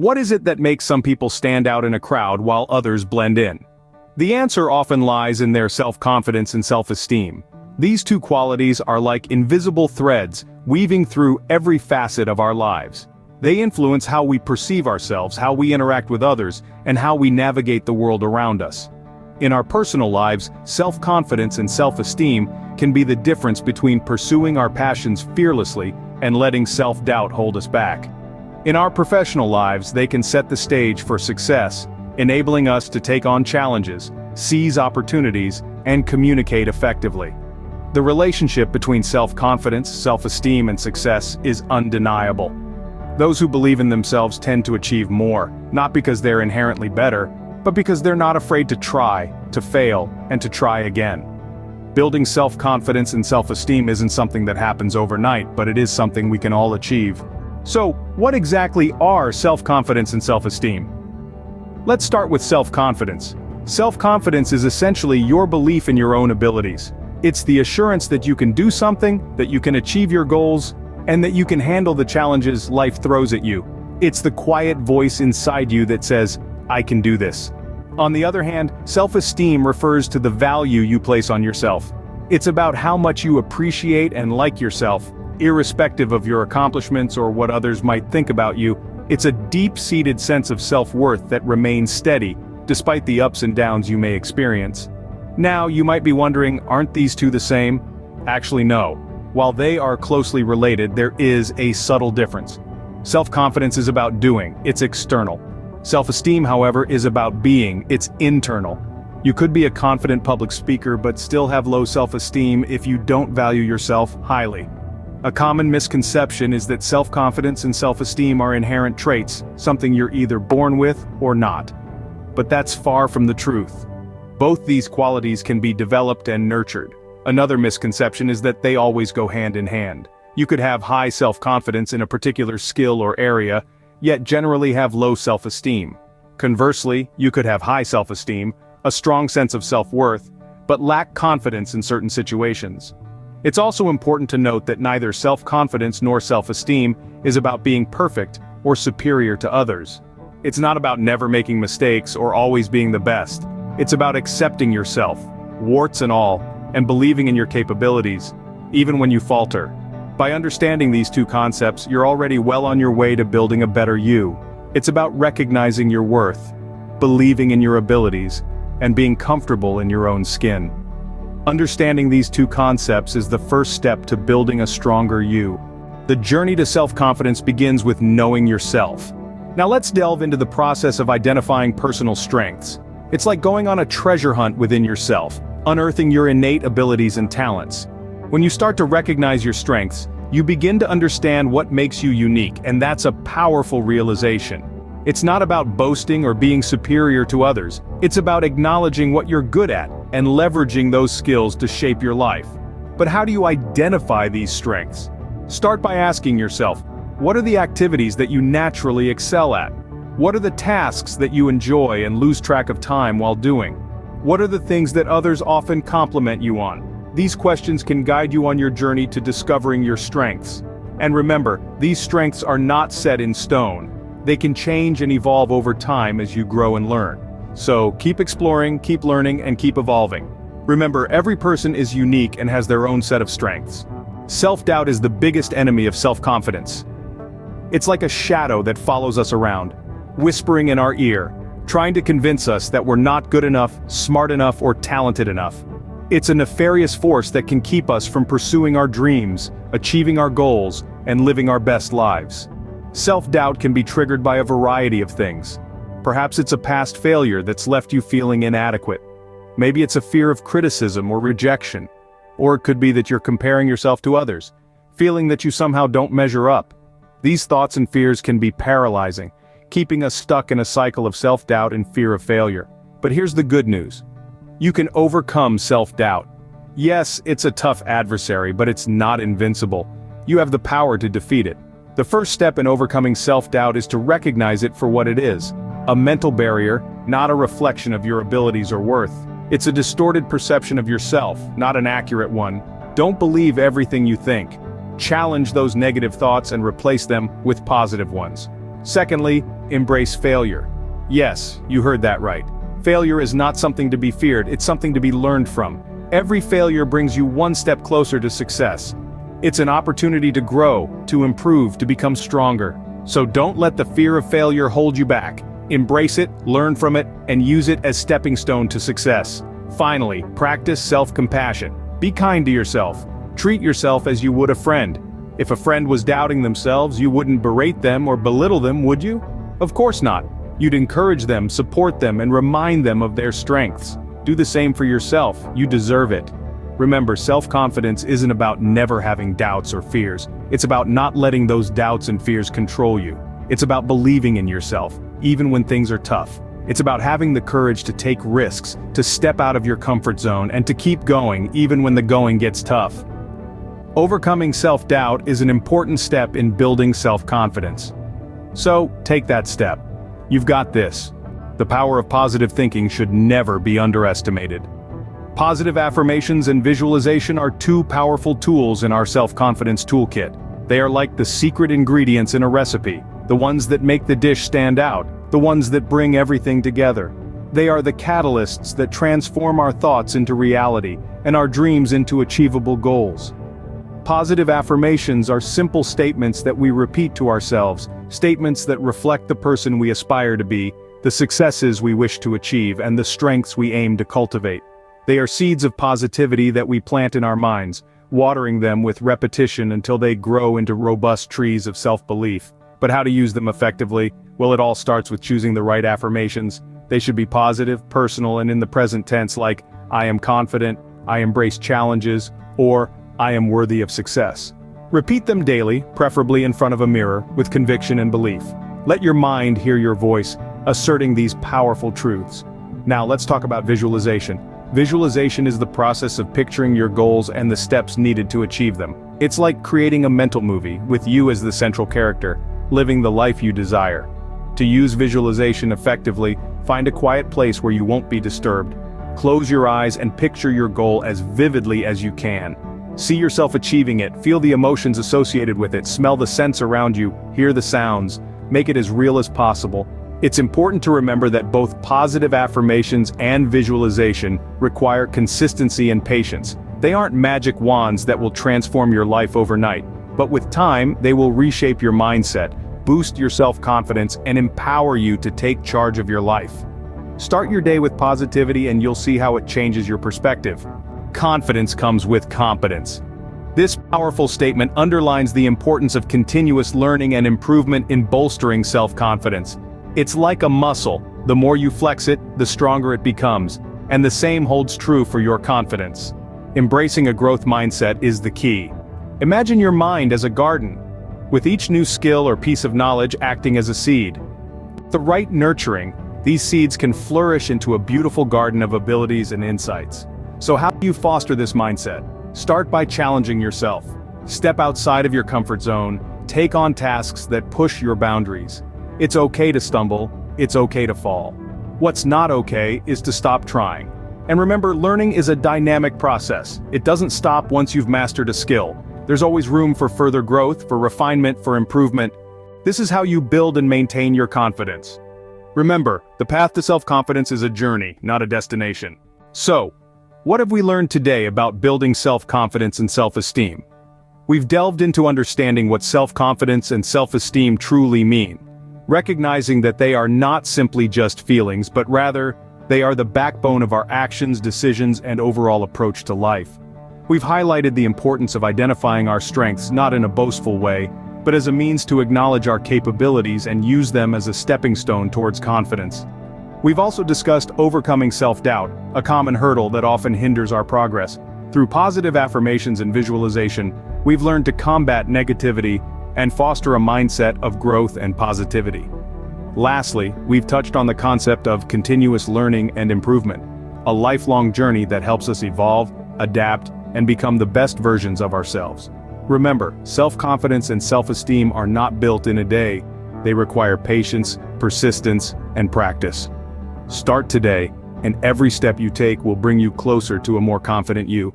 What is it that makes some people stand out in a crowd while others blend in? The answer often lies in their self-confidence and self-esteem. These two qualities are like invisible threads weaving through every facet of our lives. They influence how we perceive ourselves, how we interact with others, and how we navigate the world around us. In our personal lives, self-confidence and self-esteem can be the difference between pursuing our passions fearlessly and letting self-doubt hold us back. In our professional lives, they can set the stage for success, enabling us to take on challenges, seize opportunities, and communicate effectively. The relationship between self-confidence, self-esteem, and success is undeniable. Those who believe in themselves tend to achieve more, not because they're inherently better, but because they're not afraid to try, to fail, and to try again. Building self-confidence and self-esteem isn't something that happens overnight, but it is something we can all achieve. So, what exactly are self-confidence and self-esteem? Let's start with self-confidence. Self-confidence is essentially your belief in your own abilities. It's the assurance that you can do something, that you can achieve your goals, and that you can handle the challenges life throws at you. It's the quiet voice inside you that says, "I can do this." On the other hand, self-esteem refers to the value you place on yourself. It's about how much you appreciate and like yourself, irrespective of your accomplishments or what others might think about you. It's a deep-seated sense of self-worth that remains steady, despite the ups and downs you may experience. Now, you might be wondering, aren't these two the same? Actually, no. While they are closely related, there is a subtle difference. Self-confidence is about doing, it's external. Self-esteem, however, is about being, it's internal. You could be a confident public speaker but still have low self-esteem if you don't value yourself highly. A common misconception is that self-confidence and self-esteem are inherent traits, something you're either born with or not. But that's far from the truth. Both these qualities can be developed and nurtured. Another misconception is that they always go hand in hand. You could have high self-confidence in a particular skill or area, yet generally have low self-esteem. Conversely, you could have high self-esteem, a strong sense of self-worth, but lack confidence in certain situations. It's also important to note that neither self-confidence nor self-esteem is about being perfect or superior to others. It's not about never making mistakes or always being the best. It's about accepting yourself, warts and all, and believing in your capabilities, even when you falter. By understanding these two concepts, you're already well on your way to building a better you. It's about recognizing your worth, believing in your abilities, and being comfortable in your own skin. Understanding these two concepts is the first step to building a stronger you. The journey to self-confidence begins with knowing yourself. Now let's delve into the process of identifying personal strengths. It's like going on a treasure hunt within yourself, unearthing your innate abilities and talents. When you start to recognize your strengths, you begin to understand what makes you unique, and that's a powerful realization. It's not about boasting or being superior to others. It's about acknowledging what you're good at and leveraging those skills to shape your life. But how do you identify these strengths? Start by asking yourself, what are the activities that you naturally excel at? What are the tasks that you enjoy and lose track of time while doing? What are the things that others often compliment you on? These questions can guide you on your journey to discovering your strengths. And remember, these strengths are not set in stone. They can change and evolve over time as you grow and learn. So keep exploring, keep learning, and keep evolving. Remember, every person is unique and has their own set of strengths. Self-doubt is the biggest enemy of self-confidence. It's like a shadow that follows us around, whispering in our ear, trying to convince us that we're not good enough, smart enough, or talented enough. It's a nefarious force that can keep us from pursuing our dreams, achieving our goals, and living our best lives. Self-doubt can be triggered by a variety of things. Perhaps it's a past failure that's left you feeling inadequate. Maybe it's a fear of criticism or rejection. Or it could be that you're comparing yourself to others, feeling that you somehow don't measure up. These thoughts and fears can be paralyzing, keeping us stuck in a cycle of self-doubt and fear of failure. But here's the good news. You can overcome self-doubt. Yes, it's a tough adversary, but it's not invincible. You have the power to defeat it. The first step in overcoming self-doubt is to recognize it for what it is. A mental barrier, not a reflection of your abilities or worth. It's a distorted perception of yourself, not an accurate one. Don't believe everything you think. Challenge those negative thoughts and replace them with positive ones. Secondly, embrace failure. Yes, you heard that right. Failure is not something to be feared, it's something to be learned from. Every failure brings you one step closer to success. It's an opportunity to grow, to improve, to become stronger. So don't let the fear of failure hold you back. Embrace it, learn from it, and use it as stepping stone to success. Finally, practice self-compassion. Be kind to yourself. Treat yourself as you would a friend. If a friend was doubting themselves, you wouldn't berate them or belittle them, would you? Of course not. You'd encourage them, support them, and remind them of their strengths. Do the same for yourself. You deserve it. Remember, self-confidence isn't about never having doubts or fears. It's about not letting those doubts and fears control you. It's about believing in yourself, even when things are tough. It's about having the courage to take risks, to step out of your comfort zone, and to keep going, even when the going gets tough. Overcoming self-doubt is an important step in building self-confidence. So, take that step. You've got this. The power of positive thinking should never be underestimated. Positive affirmations and visualization are two powerful tools in our self-confidence toolkit. They are like the secret ingredients in a recipe, the ones that make the dish stand out, the ones that bring everything together. They are the catalysts that transform our thoughts into reality, and our dreams into achievable goals. Positive affirmations are simple statements that we repeat to ourselves, statements that reflect the person we aspire to be, the successes we wish to achieve, and the strengths we aim to cultivate. They are seeds of positivity that we plant in our minds, watering them with repetition until they grow into robust trees of self-belief. But how to use them effectively? Well, it all starts with choosing the right affirmations. They should be positive, personal, and in the present tense, like, I am confident, I embrace challenges, or I am worthy of success. Repeat them daily, preferably in front of a mirror, with conviction and belief. Let your mind hear your voice, asserting these powerful truths. Now let's talk about visualization. Visualization is the process of picturing your goals and the steps needed to achieve them. It's like creating a mental movie, with you as the central character, living the life you desire. To use visualization effectively, find a quiet place where you won't be disturbed. Close your eyes and picture your goal as vividly as you can. See yourself achieving it, feel the emotions associated with it, smell the scents around you, hear the sounds. Make it as real as possible. It's important to remember that both positive affirmations and visualization require consistency and patience. They aren't magic wands that will transform your life overnight, but with time, they will reshape your mindset, boost your self-confidence, and empower you to take charge of your life. Start your day with positivity and you'll see how it changes your perspective. Confidence comes with competence. This powerful statement underlines the importance of continuous learning and improvement in bolstering self-confidence. It's like a muscle. The more you flex it, the stronger it becomes. And the same holds true for your confidence. Embracing a growth mindset is the key. Imagine your mind as a garden, with each new skill or piece of knowledge acting as a seed. With the right nurturing, these seeds can flourish into a beautiful garden of abilities and insights. So how do you foster this mindset? Start by challenging yourself. Step outside of your comfort zone, take on tasks that push your boundaries. It's okay to stumble, it's okay to fall. What's not okay is to stop trying. And remember, learning is a dynamic process. It doesn't stop once you've mastered a skill. There's always room for further growth, for refinement, for improvement. This is how you build and maintain your confidence. Remember, the path to self-confidence is a journey, not a destination. So, what have we learned today about building self-confidence and self-esteem? We've delved into understanding what self-confidence and self-esteem truly mean, recognizing that they are not simply just feelings, but rather, they are the backbone of our actions, decisions, and overall approach to life. We've highlighted the importance of identifying our strengths not in a boastful way, but as a means to acknowledge our capabilities and use them as a stepping stone towards confidence. We've also discussed overcoming self-doubt, a common hurdle that often hinders our progress. Through positive affirmations and visualization, we've learned to combat negativity and foster a mindset of growth and positivity. Lastly, we've touched on the concept of continuous learning and improvement, a lifelong journey that helps us evolve, adapt, and become the best versions of ourselves. Remember, self-confidence and self-esteem are not built in a day. They require patience, persistence, and practice. Start today, and every step you take will bring you closer to a more confident you.